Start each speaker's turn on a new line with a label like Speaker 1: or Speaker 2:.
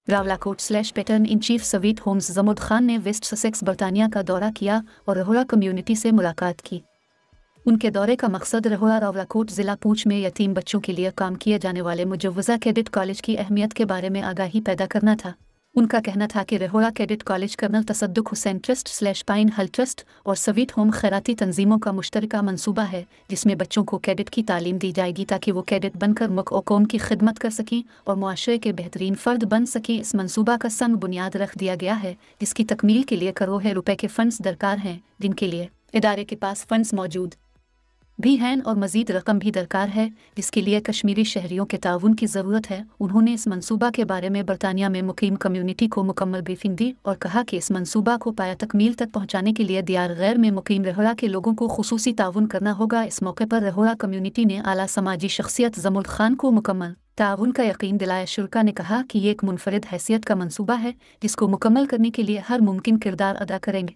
Speaker 1: रावलाकोट/पैटर्न in chief sweet homes Jamud Khan ने West Sussex बर्तानिया का दौरा किया और रहोड़ा कम्युनिटी से मुलाकात की। उनके दौरे का मकसद रहोड़ा रावलाकोट ज़िला पूंछ में यतीम बच्चों के लिए काम किए जाने वाले मुजव्वज़ा कैडेट कॉलेज की अहमियत के बारे में आगाही पैदा करना था। उनका कहना था कि Rahora cadet college colonel Tasadduq Hussain ट्रस्ट/पाइन हल ट्रस्ट और स्वीट होम खैराती तंजीमों का मुश्तरका मंसूबा है, जिसमें बच्चों को कैडेट की तालीम दी जाएगी ताकि वो कैडेट बनकर मुल्क और कौम की खिदमत कर सकें और मुआशरे के बेहतरीन फ़र्द बन सकें। इस मंसूबा का संग बुनियाद रख दिया गया है, जिसकी तकमील के लिए करोड़ों रुपए के फ़ंड्स दरकार हैं, जिनके लिए इदारे के पास फ़ंड्स मौजूद भी हैं और मज़ीद रकम भी दरकार है, जिसके लिए कश्मीरी शहरियों के ताउन की ज़रूरत है। उन्होंने इस मंसूबा के बारे में बरतानिया में मुकीम कम्युनिटी को मुकम्मल ब्रीफिंग दी और कहा कि इस मंसूबा को पाया तकमील तक पहुँचाने के लिए दियार गैर में मुकीम रहोड़ा के लोगों को खुसूसी ताउन करना होगा। इस मौके पर रहोड़ा कम्युनिटी ने आला समाजी शख्सियत जमुद खान को मुकम्मल ताउन का यकीन दिलाया। शुरा ने कहा कि ये एक मुनफरिद हैसियत का मंसूबा है, जिसको मुकम्मल करने के लिए हर मुमकिन किरदार अदा करेंगे।